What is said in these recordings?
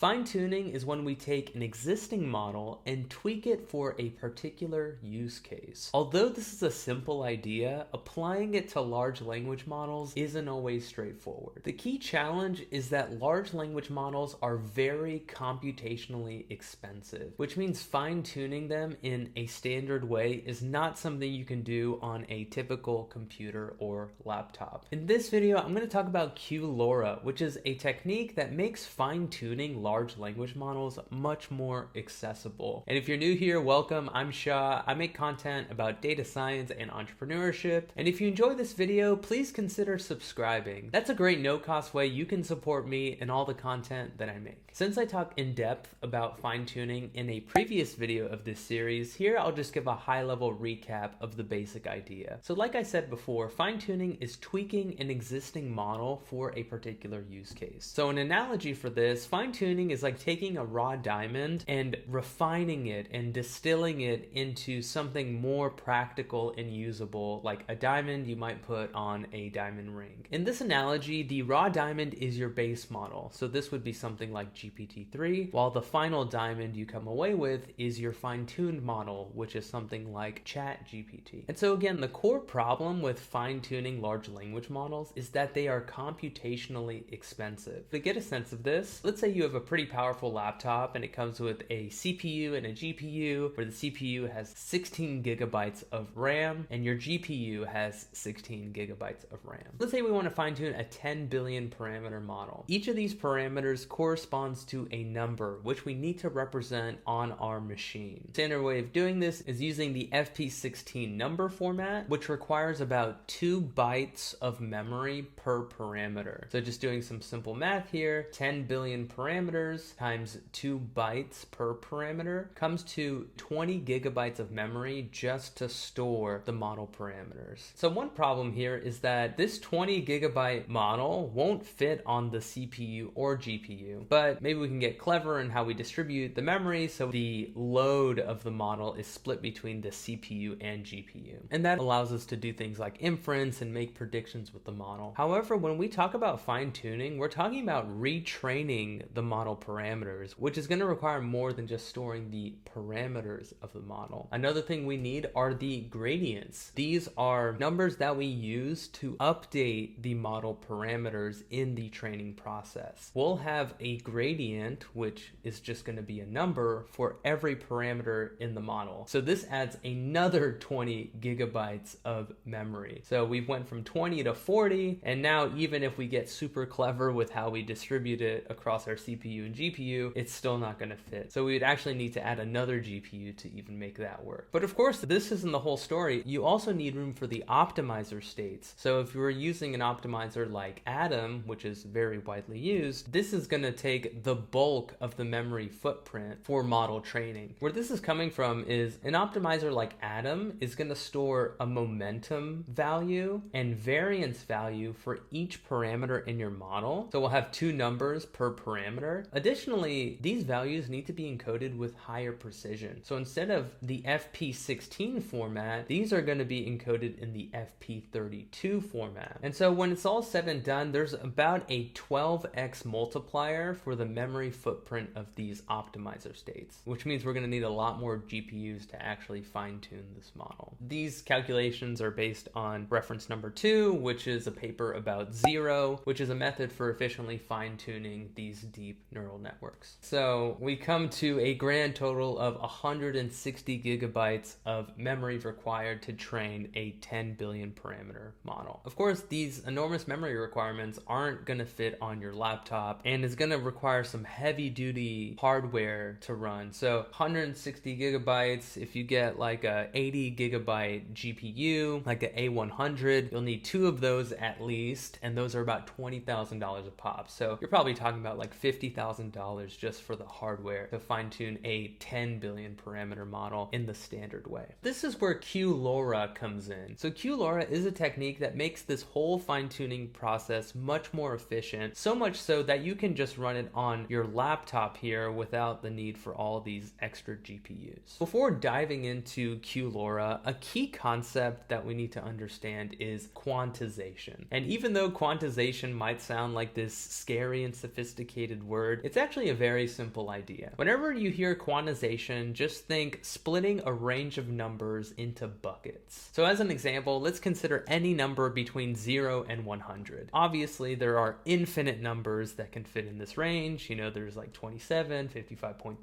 Fine-tuning is when we take an existing model and tweak it for a particular use case. Although this is a simple idea, applying it to large language models isn't always straightforward. The key challenge is that large language models are very computationally expensive, which means fine-tuning them in a standard way is not something you can do on a typical computer or laptop. In this video, I'm going to talk about QLoRA, which is a technique that makes fine-tuning large language models much more accessible. And if you're new here, welcome. I'm Shah. I make content about data science and entrepreneurship. And if you enjoy this video, please consider subscribing. That's a great no-cost way you can support me and all the content that I make. Since I talk in depth about fine-tuning in a previous video of this series, here I'll just give a high-level recap of the basic idea. So like I said before, fine-tuning is tweaking an existing model for a particular use case. So an analogy for this, fine-tuning is like taking a raw diamond and refining it and distilling it into something more practical and usable, like a diamond you might put on a diamond ring. In this analogy, the raw diamond is your base model. So this would be something like GPT-3, while the final diamond you come away with is your fine-tuned model, which is something like ChatGPT. And so again, the core problem with fine-tuning large language models is that they are computationally expensive. To get a sense of this, let's say you have a pretty powerful laptop and it comes with a CPU and a GPU, where the CPU has 16 gigabytes of RAM and your GPU has 16 gigabytes of RAM. Let's say we want to fine-tune a 10 billion parameter model. Each of these parameters corresponds to a number which we need to represent on our machine. Standard way of doing this is using the FP16 number format, which requires about 2 bytes of memory per parameter. So just doing some simple math here, 10 billion parameters times 2 bytes per parameter comes to 20 gigabytes of memory just to store the model parameters. So one problem here is that this 20 gigabyte model won't fit on the CPU or GPU, but maybe we can get clever in how we distribute the memory so the load of the model is split between the CPU and GPU. And that allows us to do things like inference and make predictions with the model. However, when we talk about fine-tuning, we're talking about retraining the model parameters, which is going to require more than just storing the parameters of the model. Another thing we need are the gradients. These are numbers that we use to update the model parameters in the training process. We'll have a gradient, which is just going to be a number for every parameter in the model. So this adds another 20 gigabytes of memory. So we've went from 20 to 40, and now even if we get super clever with how we distribute it across our CPU and GPU, it's still not going to fit. So we would actually need to add another GPU to even make that work. But of course, this isn't the whole story. You also need room for the optimizer states. So if you were using an optimizer like Atom, which is very widely used, this is going to take the bulk of the memory footprint for model training. Where this is coming from is an optimizer like Atom is going to store a momentum value and variance value for each parameter in your model. So we'll have 2 numbers per parameter. Additionally, these values need to be encoded with higher precision. So instead of the FP16 format, these are going to be encoded in the FP32 format. And so when it's all said and done, there's about a 12x multiplier for the memory footprint of these optimizer states, which means we're going to need a lot more GPUs to actually fine-tune this model. These calculations are based on reference number 2, which is a paper about Zero, which is a method for efficiently fine-tuning these deep neural networks. So we come to a grand total of 160 gigabytes of memory required to train a 10 billion parameter model. Of course, these enormous memory requirements aren't going to fit on your laptop and is going to require some heavy duty hardware to run. So 160 gigabytes, if you get like a 80 gigabyte GPU, like an A100, you'll need 2 of those at least, and those are about $20,000 a pop. So you're probably talking about like $50,000 just for the hardware to fine-tune a 10 billion parameter model in the standard way. This is where QLoRA comes in. So QLoRA is a technique that makes this whole fine-tuning process much more efficient, so much so that you can just run it on your laptop here without the need for all these extra GPUs. Before diving into QLoRA, a key concept that we need to understand is quantization. And even though quantization might sound like this scary and sophisticated word, word, it's actually a very simple idea. Whenever you hear quantization, just think splitting a range of numbers into buckets. So as an example, let's consider any number between 0 and 100. Obviously, there are infinite numbers that can fit in this range. There's like 27, 55.3,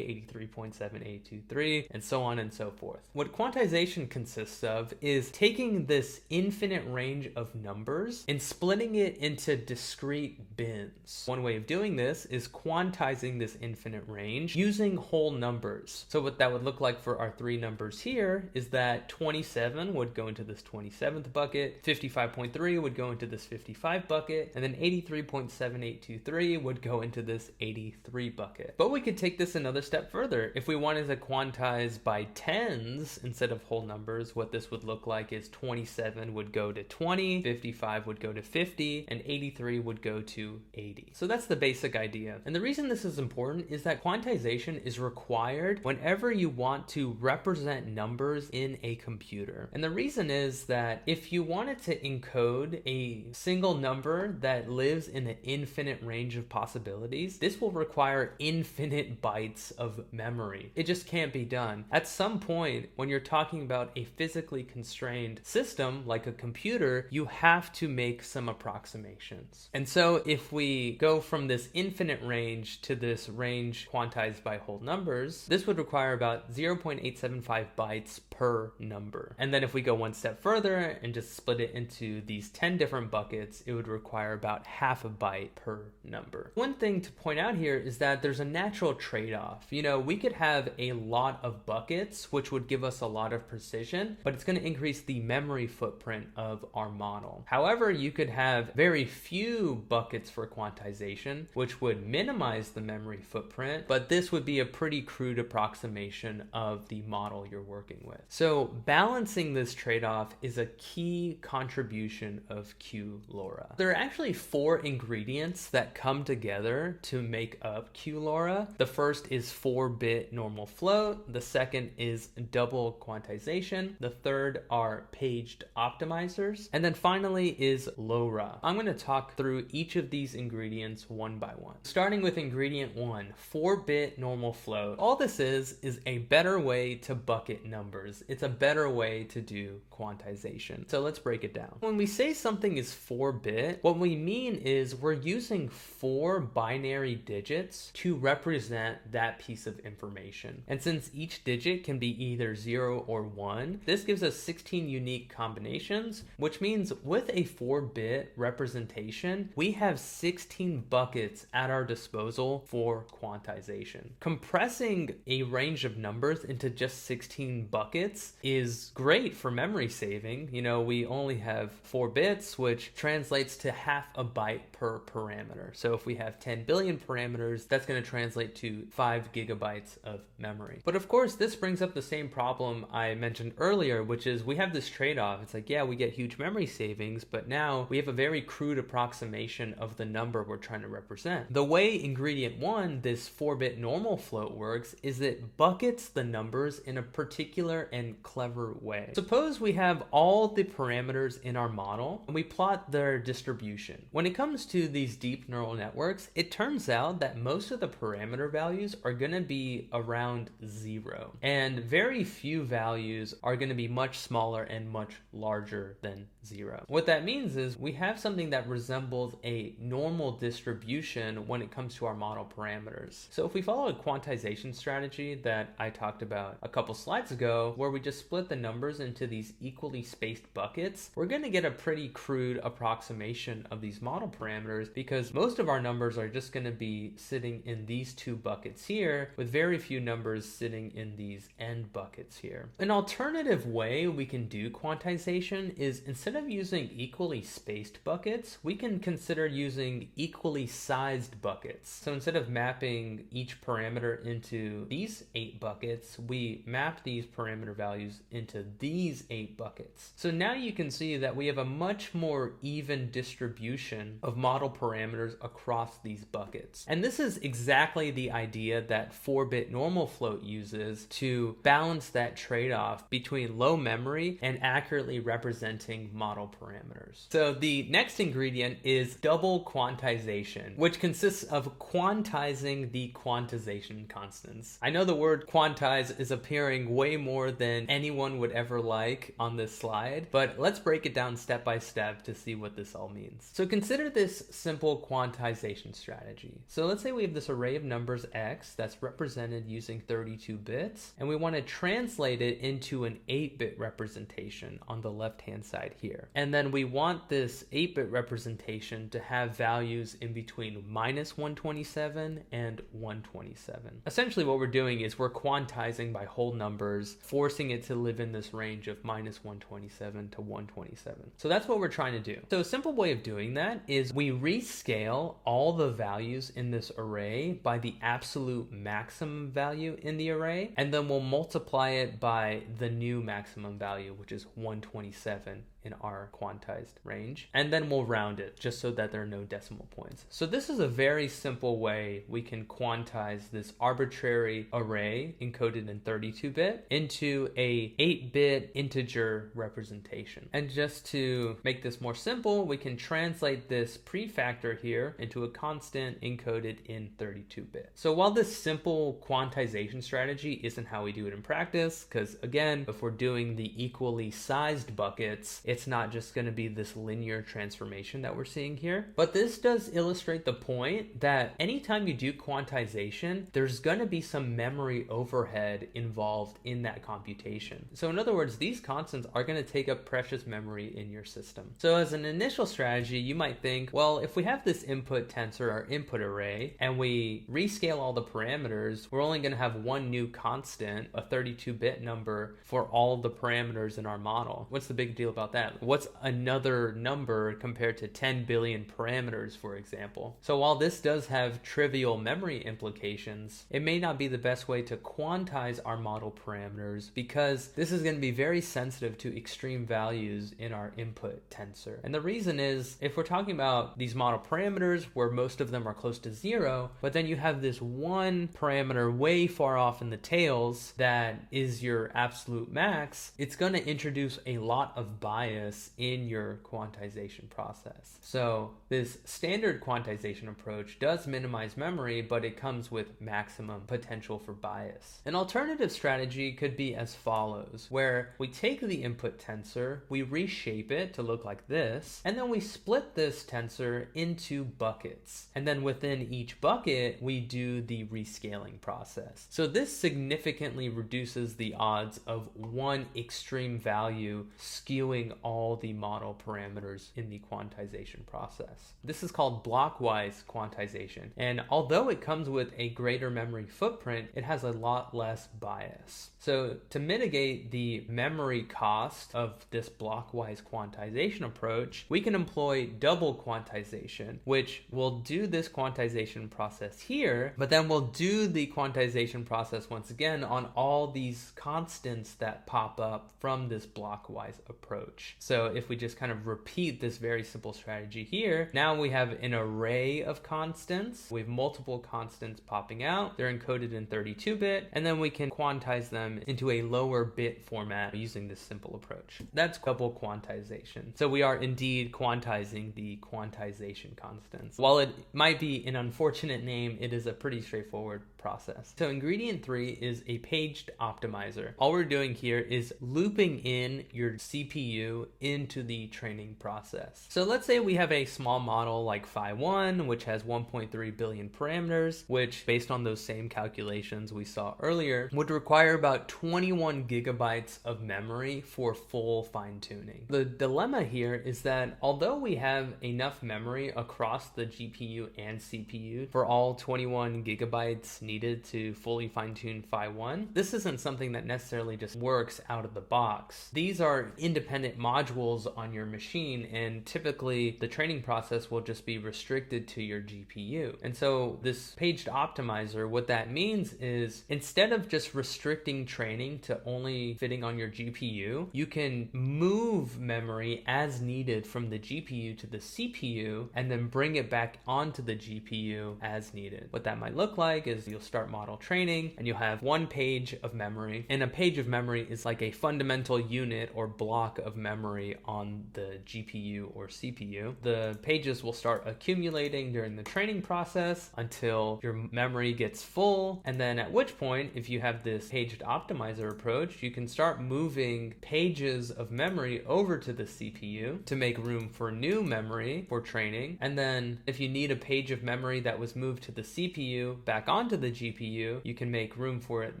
83.7823, and so on and so forth. What quantization consists of is taking this infinite range of numbers and splitting it into discrete bins. One way of doing this is quantizing this infinite range using whole numbers. So what that would look like for our three numbers here is that 27 would go into this 27th bucket, 55.3 would go into this 55 bucket, and then 83.7823 would go into this 83 bucket. But we could take this another step further. If we wanted to quantize by tens instead of whole numbers, what this would look like is 27 would go to 20, 55 would go to 50, and 83 would go to 80. So that's the basic idea. And the reason this is important is that quantization is required whenever you want to represent numbers in a computer. And the reason is that if you wanted to encode a single number that lives in an infinite range of possibilities, this will require infinite bytes of memory. It just can't be done. At some point, when you're talking about a physically constrained system like a computer, you have to make some approximations. And so if we go from this infinite range to this range quantized by whole numbers, this would require about 0.875 bytes per number. And then if we go one step further and just split it into these 10 different buckets, it would require about half a byte per number. One thing to point out here is that there's a natural trade-off. We could have a lot of buckets, which would give us a lot of precision, but it's going to increase the memory footprint of our model. However, you could have very few buckets for quantization, which would minimize the memory footprint, but this would be a pretty crude approximation of the model you're working with. So balancing this trade-off is a key contribution of QLoRA. There are actually 4 ingredients that come together to make up QLoRA. The first is 4-bit NormalFloat. The second is double quantization. The third are paged optimizers. And then finally is LoRA. I'm going to talk through each of these ingredients one by one. Starting with ingredient 1, 4-bit NormalFloat. All this is a better way to bucket numbers. It's a better way to do quantization. So let's break it down. When we say something is 4-bit, what we mean is we're using 4 binary digits to represent that piece of information. And since each digit can be either 0 or 1, this gives us 16 unique combinations, which means with a 4-bit representation, we have 16 buckets at our disposal for quantization. Compressing a range of numbers into just 16 buckets is great for memory saving. We only have 4 bits, which translates to half a byte per parameter. So if we have 10 billion parameters, that's going to translate to 5 gigabytes of memory. But of course, this brings up the same problem I mentioned earlier, which is we have this trade-off. It's like, yeah, we get huge memory savings, but now we have a very crude approximation of the number we're trying to represent. The way ingredient 1, this 4-bit NormalFloat works, is it buckets the numbers in a particular and clever way. Suppose we have all the parameters in our model and we plot their distribution. When it comes to these deep neural networks, it turns out that most of the parameter values are going to be around 0, and very few values are going to be much smaller and much larger than 0. What that means is we have something that resembles a normal distribution when it comes to our model parameters. So if we follow a quantization strategy that I talked about a couple slides ago, where we just split the numbers into these equally spaced buckets, we're going to get a pretty crude approximation of these model parameters because most of our numbers are just going to be sitting in these 2 buckets here, with very few numbers sitting in these end buckets here. An alternative way we can do quantization is, instead of using equally spaced buckets, we can consider using equally sized buckets. So instead of mapping each parameter into these 8 buckets, we map these parameter values into these 8 buckets. So now you can see that we have a much more even distribution of model parameters across these buckets. And this is exactly the idea that 4-bit NormalFloat uses to balance that trade-off between low memory and accurately representing model parameters. So the next ingredient is double quantization, which consists of quantizing the quantization constants. I know the word quantize is appearing way more than anyone would ever like on this slide, but let's break it down step by step to see what this all means. So consider this simple quantization strategy. So let's say we have this array of numbers x that's represented using 32 bits, and we want to translate it into an 8-bit representation on the left-hand side here. And then we want this 8-bit representation to have values in between -127 and 127. Essentially what we're doing is we're quantizing by whole numbers, forcing it to live in this range of -127 to 127. So that's what we're trying to do. So a simple way of doing that is we rescale all the values in this array by the absolute maximum value in the array, and then we'll multiply it by the new maximum value, which is 127 in our quantized range, and then we'll round it just so that there are no decimal points. So this is a very simple way we can quantize this arbitrary array encoded in 32-bit into a 8-bit integer representation. And just to make this more simple, we can translate this prefactor here into a constant encoded in 32-bit. So while this simple quantization strategy isn't how we do it in practice, because again, if we're doing the equally sized buckets, it's not just going to be this linear transformation that we're seeing here. But this does illustrate the point that anytime you do quantization, there's going to be some memory overhead involved in that computation. So in other words, these constants are going to take up precious memory in your system. So as an initial strategy, you might think, well, if we have this input tensor, our input array, and we rescale all the parameters, we're only going to have one new constant, a 32-bit number, for all of the parameters in our model. What's the big deal about that? What's another number compared to 10 billion parameters, for example? So while this does have trivial memory implications, it may not be the best way to quantize our model parameters, because this is going to be very sensitive to extreme values in our input tensor. And the reason is, if we're talking about these model parameters where most of them are close to 0, but then you have this one parameter way far off in the tails that is your absolute max, it's going to introduce a lot of bias in your quantization process. So this standard quantization approach does minimize memory, but it comes with maximum potential for bias. An alternative strategy could be as follows, where we take the input tensor, we reshape it to look like this, and then we split this tensor into buckets. And then within each bucket, we do the rescaling process. So this significantly reduces the odds of one extreme value skewing all the model parameters in the quantization process. This is called blockwise quantization, and although it comes with a greater memory footprint, it has a lot less bias. So to mitigate the memory cost of this blockwise quantization approach, we can employ double quantization, which will do this quantization process here, but then we'll do the quantization process once again on all these constants that pop up from this blockwise approach. So if we just kind of repeat this very simple strategy here, now we have an array of constants. We have multiple constants popping out. They're encoded in 32-bit, and then we can quantize them into a lower bit format using this simple approach. That's double quantization. So we are indeed quantizing the quantization constants. While it might be an unfortunate name, it is a pretty straightforward process. So ingredient 3 is a paged optimizer. All we're doing here is looping in your CPU into the training process. So let's say we have a small model like Phi-1, which has 1.3 billion parameters, which based on those same calculations we saw earlier, would require about 21 gigabytes of memory for full fine-tuning. The dilemma here is that although we have enough memory across the GPU and CPU for all 21 gigabytes needed to fully fine-tune Phi-1, this isn't something that necessarily just works out of the box. These are independent modules on your machine, and typically the training process will just be restricted to your GPU. And so this paged optimizer, what that means is instead of just restricting training to only fitting on your GPU, you can move memory as needed from the GPU to the CPU and then bring it back onto the GPU as needed. What that might look like is you'll you'll start model training and you'll have one page of memory. And a page of memory is like a fundamental unit or block of memory on the GPU or CPU. The pages will start accumulating during the training process until your memory gets full. And then at which point, if you have this paged optimizer approach, you can start moving pages of memory over to the CPU to make room for new memory for training. And then if you need a page of memory that was moved to the CPU back onto the GPU, you can make room for it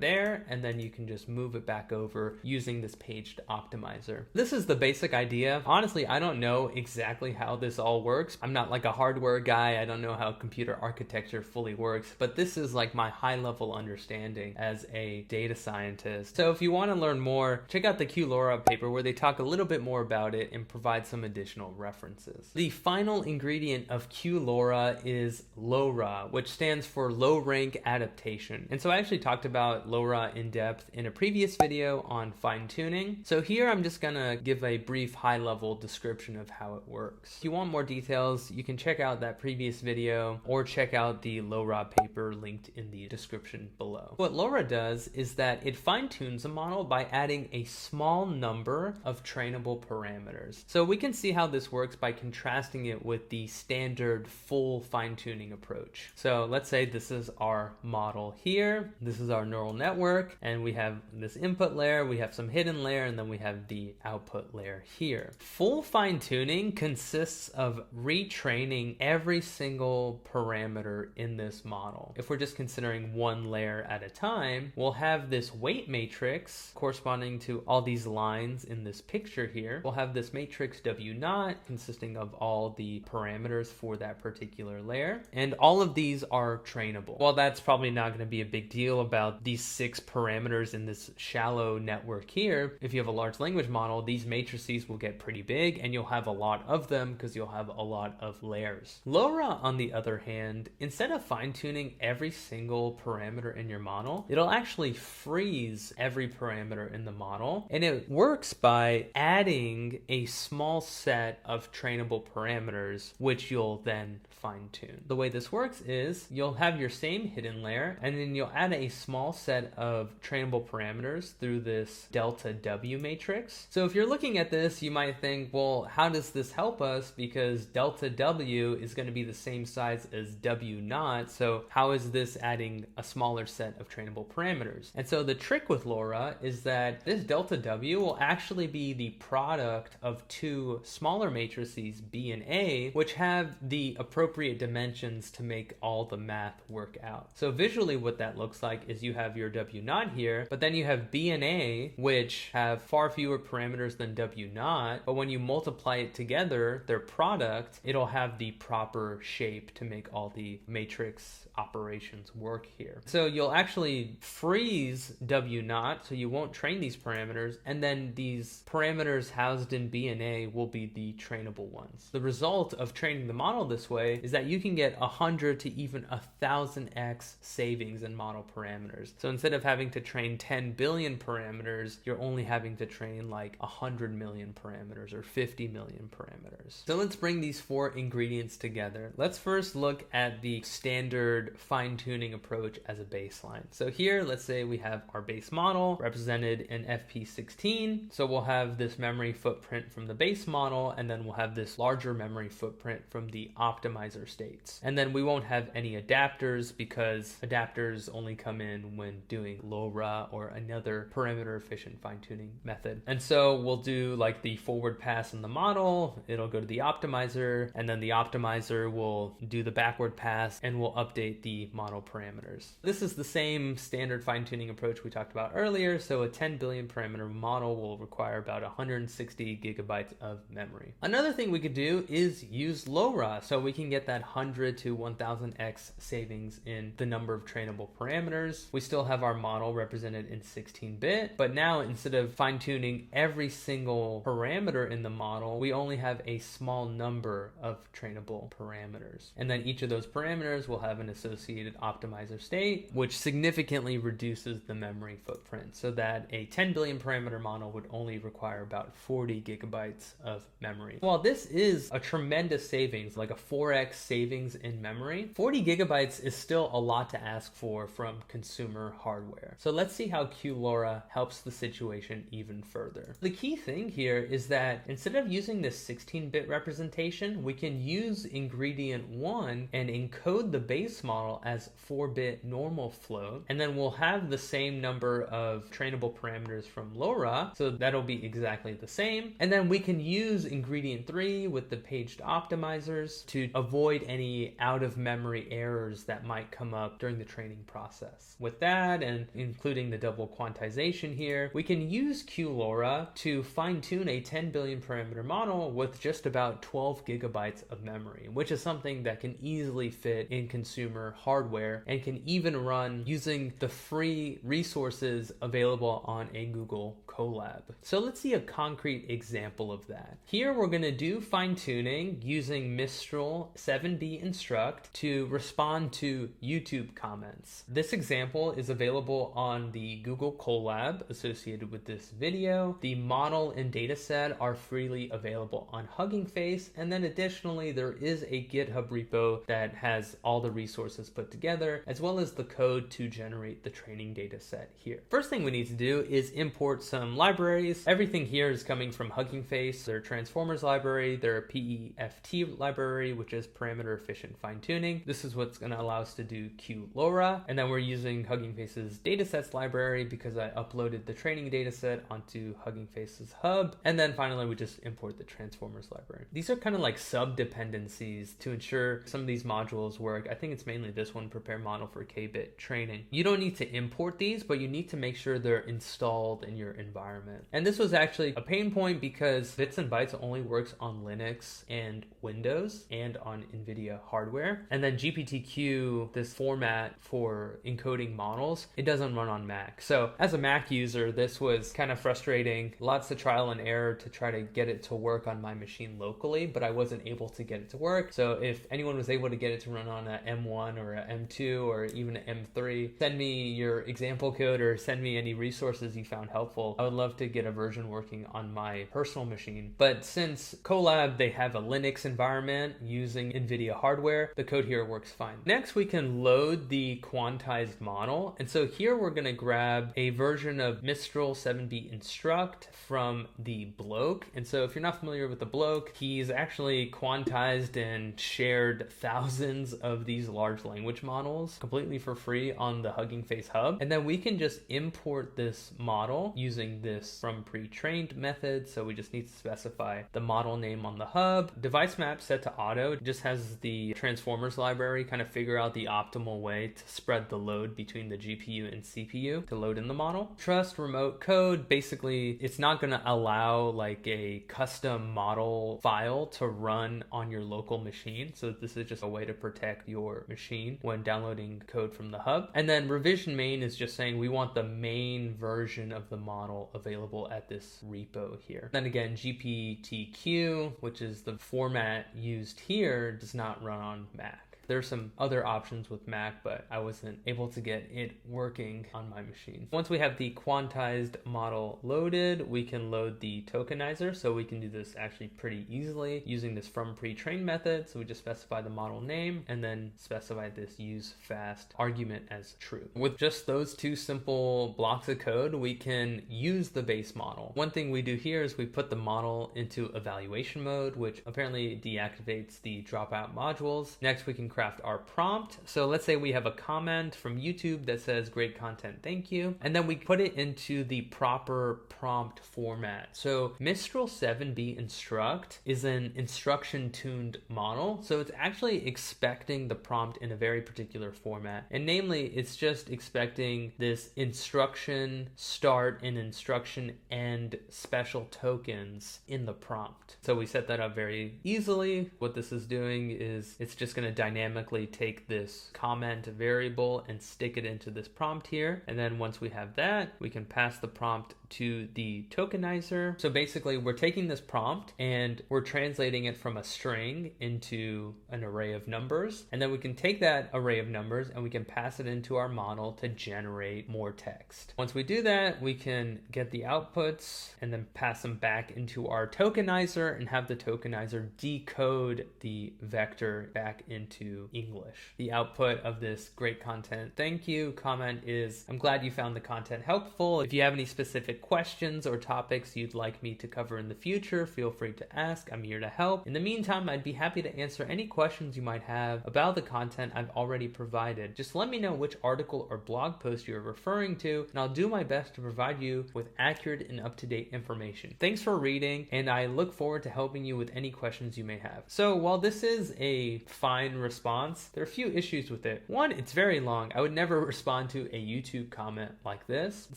there, and then you can just move it back over using this paged optimizer. This is the basic idea. Honestly, I don't know exactly how this all works. I'm not like a hardware guy. I don't know how computer architecture fully works, but this is like my high level understanding as a data scientist. So if you want to learn more, check out the QLoRA paper where they talk a little bit more about it and provide some additional references. The final ingredient of QLoRA is LoRA, which stands for low-rank adaptation. And so I actually talked about LoRA in depth in a previous video on fine-tuning. So here I'm just gonna give a brief high-level description of how it works. If you want more details, you can check out that previous video or check out the LoRA paper linked in the description below. What LoRA does is that it fine-tunes a model by adding a small number of trainable parameters. So we can see how this works by contrasting it with the standard full fine-tuning approach. So let's say this is our model here. This is our neural network, and we have this input layer, we have some hidden layer, and then we have the output layer here. Full fine-tuning consists of retraining every single parameter in this model. If we're just considering one layer at a time, we'll have this weight matrix corresponding to all these lines in this picture here. We'll have this matrix W0 consisting of all the parameters for that particular layer, and all of these are trainable. While that's probably not going to be a big deal about these 6 parameters in this shallow network here, if you have a large language model, these matrices will get pretty big and you'll have a lot of them because you'll have a lot of layers. LoRA, on the other hand, instead of fine-tuning every single parameter in your model, it'll actually freeze every parameter in the model, and it works by adding a small set of trainable parameters which you'll then fine-tune. The way this works is you'll have your same hidden layer, and then you'll add a small set of trainable parameters through this delta W matrix. So if you're looking at this, you might think, well, how does this help us? Because delta W is going to be the same size as W0, so how is this adding a smaller set of trainable parameters? And so the trick with LoRA is that this delta W will actually be the product of 2 smaller matrices, B and A, which have the appropriate dimensions to make all the math work out. So visually what that looks like is you have your W0 here, but then you have B and A, which have far fewer parameters than W0, but when you multiply it together, their product, it'll have the proper shape to make all the matrix operations work here. So you'll actually freeze W0, so you won't train these parameters, and then these parameters housed in B and A will be the trainable ones. The result of training the model this way is that you can get 100 to even 1,000x savings in model parameters. So instead of having to train 10 billion parameters, you're only having to train like 100 million parameters or 50 million parameters. So let's bring these 4 ingredients together. Let's first look at the standard fine-tuning approach as a baseline. So here, let's say we have our base model represented in FP16. So we'll have this memory footprint from the base model, and then we'll have this larger memory footprint from the optimizer states. And then we won't have any adapters because adapters only come in when doing LoRA or another parameter efficient fine-tuning method. And so we'll do like the forward pass in the model, it'll go to the optimizer, and then the optimizer will do the backward pass and will update the model parameters. This is the same standard fine-tuning approach we talked about earlier. So a 10 billion parameter model will require about 160 gigabytes of memory. Another thing we could do is use LoRA, so we can get that 100 to 1000x savings in the number of trainable parameters. We still have our model represented in 16-bit, but now instead of fine-tuning every single parameter in the model, we only have a small number of trainable parameters. And then each of those parameters will have an associated optimizer state, which significantly reduces the memory footprint, so that a 10 billion parameter model would only require about 40 gigabytes of memory. While this is a tremendous savings, like a 4x savings in memory, 40 gigabytes is still a lot lot to ask for from consumer hardware. So let's see how QLoRA helps the situation even further. The key thing here is that instead of using this 16-bit representation, we can use ingredient 1 and encode the base model as 4-bit NormalFloat, and then we'll have the same number of trainable parameters from LoRA, so that'll be exactly the same. And then we can use ingredient 3 with the paged optimizers to avoid any out-of-memory errors that might come up during the training process. With that, and including the double quantization here, we can use QLoRA to fine-tune a 10 billion parameter model with just about 12 gigabytes of memory, which is something that can easily fit in consumer hardware and can even run using the free resources available on a Google Colab. So let's see a concrete example of that. Here we're going to do fine-tuning using Mistral 7B instruct to respond to YouTube comments. This example is available on the Google Colab associated with this video. The model and dataset are freely available on Hugging Face, and then additionally there is a GitHub repo that has all the resources put together, as well as the code to generate the training dataset here. First thing we need to do is import some libraries. Everything here is coming from Hugging Face, their transformers library, their PEFT library, which is parameter efficient fine-tuning. This is what's going to allow us to do QLoRA, and then we're using Hugging Face's datasets library because I uploaded the training dataset onto Hugging Face's hub, and then finally we just import the transformers library. These are kind of like sub-dependencies to ensure some of these modules work. I think it's mainly this one, prepare model for K-bit training. You don't need to import these, but you need to make sure they're installed in your environment. And this was actually a pain point because Bits and Bytes only works on Linux and Windows and on NVIDIA hardware. And then GPTQ, this format for encoding models, it doesn't run on Mac. So as a Mac user, this was kind of frustrating. Lots of trial and error to try to get it to work on my machine locally, but I wasn't able to get it to work. So if anyone was able to get it to run on a M1 or a M2 or even an M3, send me your example code or send me any resources you found helpful. I would love to get a version working on my personal machine. But since Colab, they have a Linux environment using NVIDIA hardware, the code here works fine. Next, we can load the quantized model. And so here we're going to grab a version of Mistral 7B instruct from the bloke. And so if you're not familiar with the bloke, he's actually quantized and shared thousands of these large language models completely for free on the Hugging Face hub. And then we can just import this model using this from pre-trained method. So we just need to specify the model name on the hub. Device map set to auto. It just has the transformers library kind of figure out the optimal way to spread the load between the GPU and CPU to load in the model. Trust remote code. Basically, it's not going to allow like a custom model file to run on your local machine. So this is just a way to protect your machine when downloading code from the hub. And then revision main is just saying we want the main version of the model available at this repo here. Then again, GPTQ, which is the format used here, does not run on Mac. There's some other options with Mac, but I wasn't able to get it working on my machine. Once we have the quantized model loaded, we can load the tokenizer. So we can do this actually pretty easily using this from pre-trained method. So we just specify the model name and then specify this use fast argument as true. With just those two simple blocks of code, we can use the base model. One thing we do here is we put the model into evaluation mode, which apparently deactivates the dropout modules. Next, we can craft our prompt. So let's say we have a comment from YouTube that says great content, thank you. And then we put it into the proper prompt format. So Mistral 7B instruct is an instruction tuned model. So it's actually expecting the prompt in a very particular format. And namely, it's just expecting this instruction start and instruction end special tokens in the prompt. So we set that up very easily. What this is doing is it's just going to dynamically take this comment variable and stick it into this prompt here. And then once we have that, we can pass the prompt to the tokenizer. So basically we're taking this prompt and we're translating it from a string into an array of numbers. And then we can take that array of numbers and we can pass it into our model to generate more text. Once we do that, we can get the outputs and then pass them back into our tokenizer and have the tokenizer decode the vector back into English. The output of this great content thank you comment is, I'm glad you found the content helpful. If you have any specific questions or topics you'd like me to cover in the future, feel free to ask. I'm here to help. In the meantime, I'd be happy to answer any questions you might have about the content I've already provided. Just let me know which article or blog post you're referring to, and I'll do my best to provide you with accurate and up-to-date information. Thanks for reading, and I look forward to helping you with any questions you may have. So while this is a fine response, there are a few issues with it. One, it's very long. I would never respond to a YouTube comment like this. The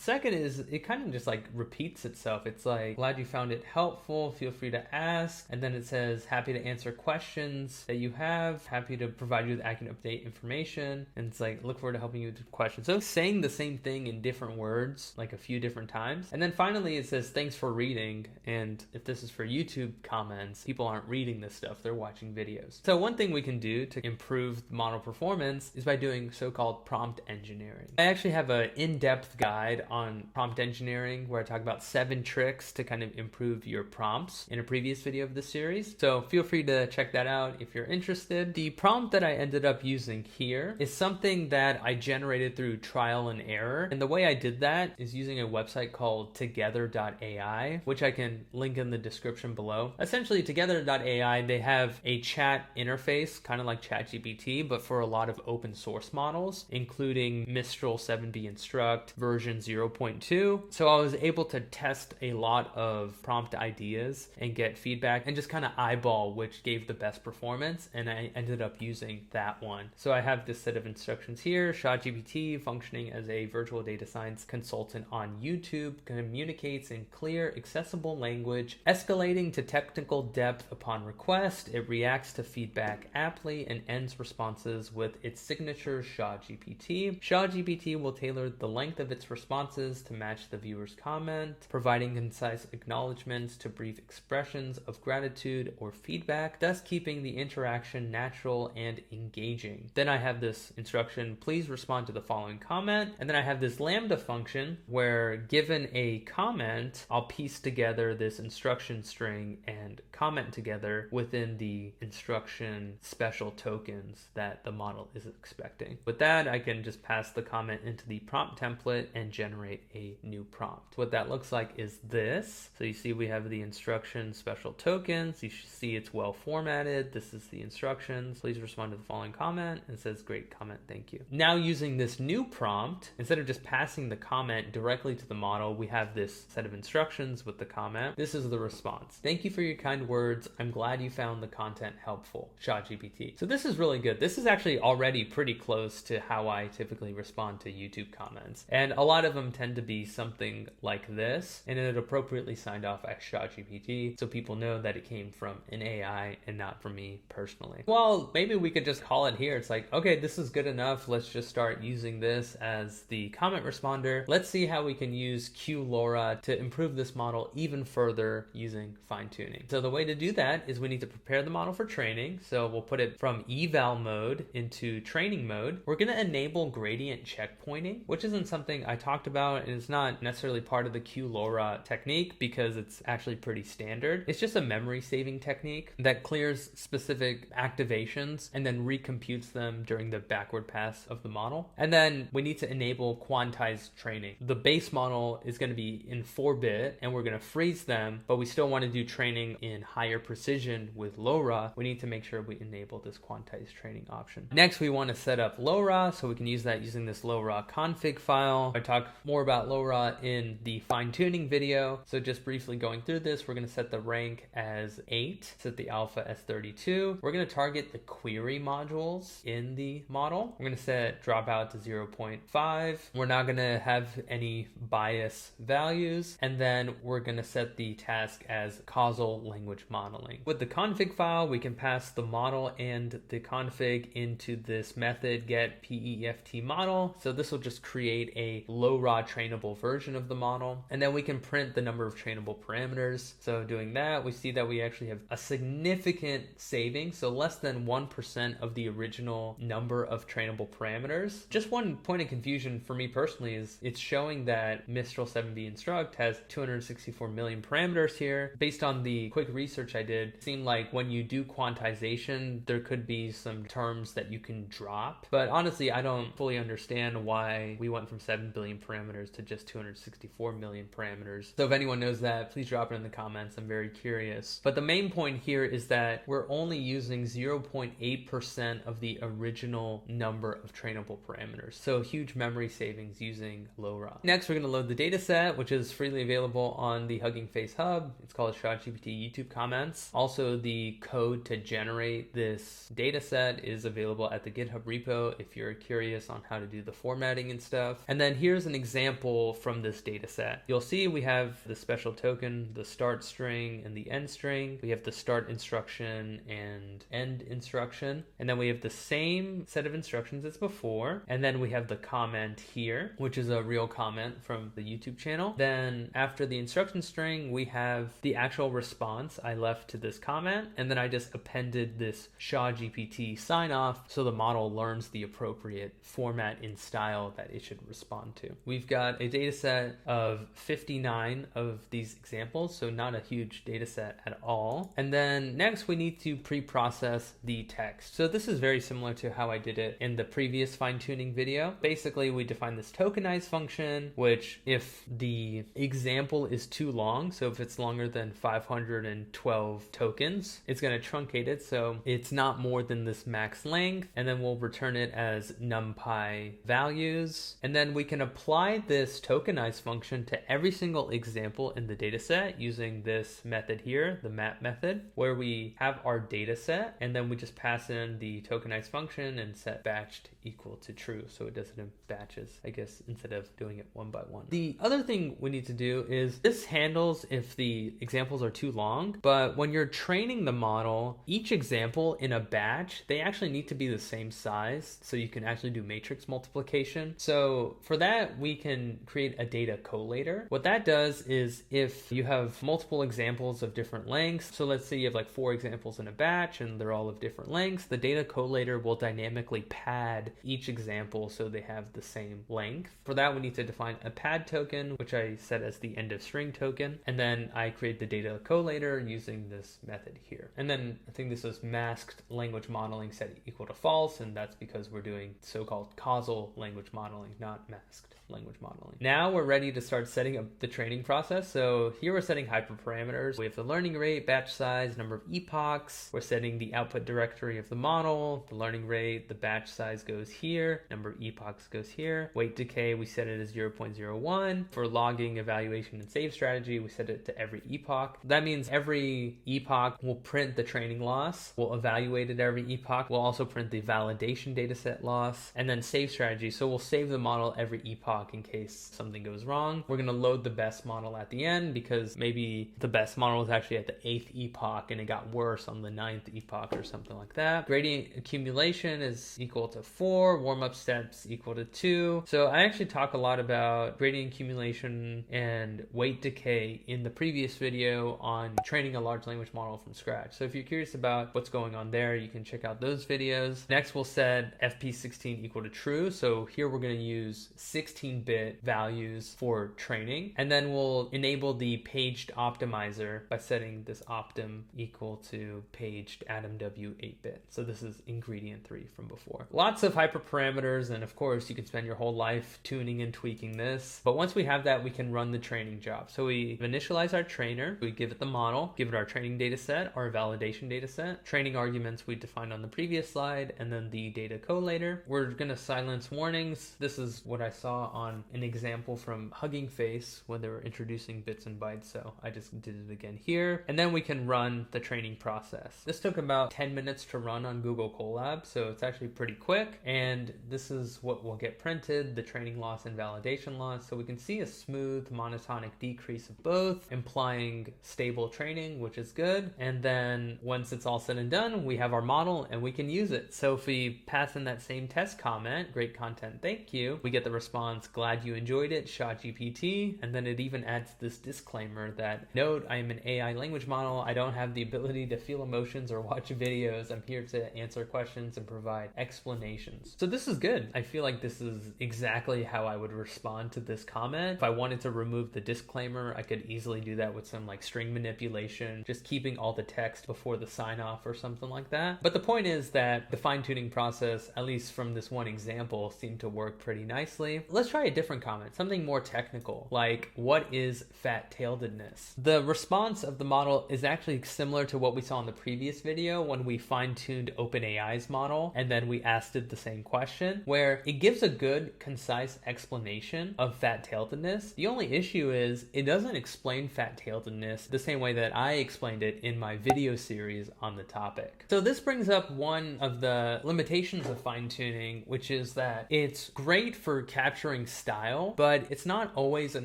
second is it kind of just like repeats itself. It's like, glad you found it helpful. Feel free to ask. And then it says, happy to answer questions that you have. Happy to provide you with accurate update information. And it's like, look forward to helping you with questions. So saying the same thing in different words, like a few different times. And then finally it says, thanks for reading. And if this is for YouTube comments, people aren't reading this stuff. They're watching videos. So one thing we can do to improve model performance is by doing so-called prompt engineering. I actually have an in-depth guide on prompt engineering where I talk about 7 tricks to kind of improve your prompts in a previous video of the series. So feel free to check that out if you're interested. The prompt that I ended up using here is something that I generated through trial and error. And the way I did that is using a website called together.ai, which I can link in the description below. Essentially, together.ai, they have a chat interface, kind of like ChatGPT, but for a lot of open source models, including Mistral 7B Instruct version 0.2. So I was able to test a lot of prompt ideas and get feedback and just kind of eyeball which gave the best performance, and I ended up using that one. So I have this set of instructions here. ShotGPT, functioning as a virtual data science consultant on YouTube, communicates in clear, accessible language, escalating to technical depth upon request. It reacts to feedback aptly and ends responses with its signature ShotGPT. ShotGPT will tailor the length of its responses to match the viewer's comment, providing concise acknowledgments to brief expressions of gratitude or feedback, thus keeping the interaction natural and engaging. Then I have this instruction, please respond to the following comment. And then I have this Lambda function where, given a comment, I'll piece together this instruction string and comment together within the instruction special tokens that the model is expecting. With that, I can just pass the comment into the prompt template and generate a new prompt. What that looks like is this. So you see we have the instruction special tokens. You should see it's well formatted. This is the instructions. Please respond to the following comment. And it says, great comment, thank you. Now using this new prompt, instead of just passing the comment directly to the model, we have this set of instructions with the comment. This is the response. Thank you for your kind words. I'm glad you found the content helpful. ShotGPT. So this is really good. This is actually already pretty close to how I typically respond to YouTube comments. And a lot of them tend to be something like this, and it appropriately signed off as ShotGPT, so people know that it came from an AI and not from me personally. Well, maybe we could just call it here. It's like, okay, this is good enough. Let's just start using this as the comment responder. Let's see how we can use QLoRA to improve this model even further using fine tuning. So the way to do that is we need to prepare the model for training. So we'll put it from eval mode into training mode. We're going to enable gradient checkpointing, which isn't something I talked about, and it's not necessarily part of the QLoRA technique because it's actually pretty standard. It's just a memory saving technique that clears specific activations and then recomputes them during the backward pass of the model. And then we need to enable quantized training. The base model is going to be in 4-bit and we're going to freeze them, but we still want to do training in higher precision with LoRA. We need to make sure we enable this quantized training option. Next, we want to set up LoRA, so we can use that using this LoRA config file. I talk more about LoRA in the fine-tuning video. So just briefly going through this, we're going to set the rank as 8, set the alpha as 32. We're going to target the query modules in the model. We're going to set dropout to 0.5. We're not going to have any bias values. And then we're going to set the task as causal language modeling. With the config file, we can pass the model and the config into this method get PEFT model. So this will just create a LoRA trainable version of the model. And then we can print the number of trainable parameters. So doing that, we see that we actually have a significant saving. So less than 1% of the original number of trainable parameters. Just one point of confusion for me personally is it's showing that Mistral 7b instruct has 264 million parameters here. Based on the quick research I did, it seemed like when you do quantization, there could be some terms that you can drop. But honestly, I don't fully understand why we went from 7 billion parameters to just 264 million parameters. So if anyone knows that, please drop it in the comments. I'm very curious. But the main point here is that we're only using 0.8% of the original number of trainable parameters. So huge memory savings using LoRA. Next, we're going to load the data set, which is freely available on the Hugging Face Hub. It's called ShotGPT YouTube comments. Also, the code to generate this data set is available at the GitHub repo if you're curious on how to do the formatting and stuff. And then here's an example from this data set. You'll see we have the special token, the start string and the end string. We have the start instruction and end instruction. And then we have the same set of instructions as before. And then we have the comment here, which is a real comment from the YouTube channel. Then after the instruction string, we have the actual response I left to this comment. And then I just appended this ShotGPT sign off so the model learns the appropriate format and style that it should respond to. We've got a data set of 59 of these examples, so not a huge data set at all. And then next we need to pre-process the text. So this is very similar to how I did it in the previous fine-tuning video. Basically, we define this tokenize function, which if the example is too long, so if it's longer than 512 tokens, it's going to truncate it, so it's not more than this max length, and then we'll return it as numpy values. And then we can apply this tokenize function to every single example in the data set using this method here, the map method, where we have our data set and then we just pass in the tokenize function and set batched equal to true, so it does it in batches, I guess, instead of doing it one by one. The other thing we need to do is this handles if the examples are too long, but when you're training the model, each example in a batch, they actually need to be the same size so you can actually do matrix multiplication. So for that, we can create a data collator. What that does is if you have multiple examples of different lengths, so let's say you have like 4 examples in a batch and they're all of different lengths, the data collator will dynamically pad each example so they have the same length. For that, we need to define a pad token, which I set as the end of string token, and then I create the data collator using this method here. And then I think this is masked language modeling set equal to false, and that's because we're doing so-called causal language modeling, not masked language modeling. Now we're ready to start setting up the training process. So here we're setting hyperparameters. We have the learning rate, batch size, number of epochs. We're setting the output directory of the model, the learning rate, the batch size goes here, number of epochs goes here. Weight decay, we set it as 0.01. For logging, evaluation, and save strategy, we set it to every epoch. That means every epoch will print the training loss. We'll evaluate it every epoch. We'll also print the validation dataset loss, and then save strategy. So we'll save the model every epoch in case something goes wrong. We're going to load the best model at the end because maybe the best model was actually at the 8th epoch and it got worse on the 9th epoch or something like that. Gradient accumulation is equal to 4, warm-up steps equal to 2. So I actually talk a lot about gradient accumulation and weight decay in the previous video on training a large language model from scratch. So if you're curious about what's going on there, you can check out those videos. Next, we'll set FP16 equal to true. So here we're going to use 16-bit values for training, and then we'll enable the paged optimizer by setting this optim equal to paged atom w 8-bit. So this is ingredient 3 from before. Lots of hyperparameters, and of course you can spend your whole life tuning and tweaking this, but once we have that, we can run the training job. So we initialize our trainer, we give it the model, give it our training data set, our validation data set, training arguments we defined on the previous slide, and then the data collator. We're going to silence warnings. This is what I saw on an example from Hugging Face when they were introducing bits and bytes, so I just did it again here. And then we can run the training process. This took about 10 minutes to run on Google Colab, so it's actually pretty quick. And this is what will get printed, the training loss and validation loss. So we can see a smooth monotonic decrease of both, implying stable training, which is good. And then once it's all said and done, we have our model and we can use it. So if we pass in that same test comment, great content, thank you, we get the response, glad you enjoyed it, ShotGPT ChatGPT, and then it even adds this disclaimer that, note, I am an AI language model. I don't have the ability to feel emotions or watch videos. I'm here to answer questions and provide explanations. So this is good. I feel like this is exactly how I would respond to this comment. If I wanted to remove the disclaimer, I could easily do that with some like string manipulation, just keeping all the text before the sign off or something like that. But the point is that the fine-tuning process, at least from this one example, seemed to work pretty nicely. Let's try a different comment, something more technical, like what is fat-tailedness? The response of the model is actually similar to what we saw in the previous video when we fine-tuned OpenAI's model and then we asked it the same question, where it gives a good, concise explanation of fat-tailedness. The only issue is it doesn't explain fat-tailedness the same way that I explained it in my video series on the topic. So this brings up one of the limitations of fine-tuning, which is that it's great for capturing style, but it's not always an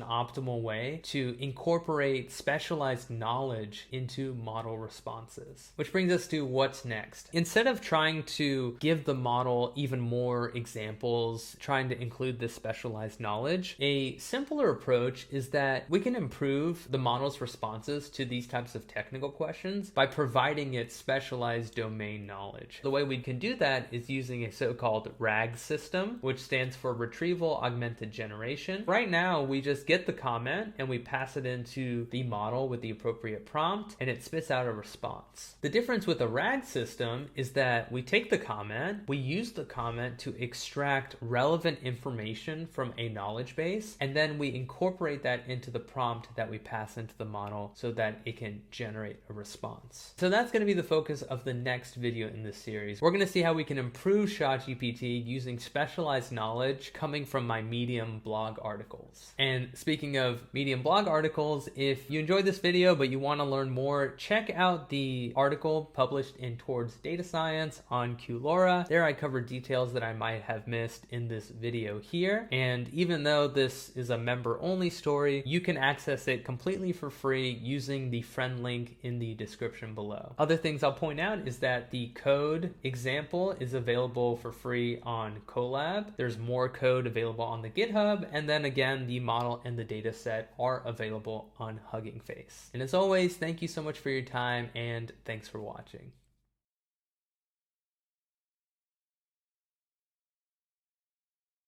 optimal way to incorporate specialized knowledge into model responses. Which brings us to what's next. Instead of trying to give the model even more examples, trying to include this specialized knowledge, a simpler approach is that we can improve the model's responses to these types of technical questions by providing it specialized domain knowledge. The way we can do that is using a so-called RAG system, which stands for Retrieval Augmented Generation. Right now, we just get the comment and we pass it into the model with the appropriate prompt, and it spits out a response. The difference with a RAG system is that we take the comment, we use the comment to extract relevant information from a knowledge base, and then we incorporate that into the prompt that we pass into the model so that it can generate a response. So that's going to be the focus of the next video in this series. We're going to see how we can improve ShotGPT using specialized knowledge coming from my Medium blog articles. And speaking of Medium blog articles, if you enjoyed this video but you want to learn more, check out the article published in Towards Data Science on QLoRA. There I cover details that I might have missed in this video here. And even though this is a member-only story, you can access it completely for free using the friend link in the description below. Other things I'll point out is that the code example is available for free on Colab. There's more code available on the GitHub, and then again, the model and the data set are available on Hugging Face. And as always, thank you so much for your time, and thanks for watching.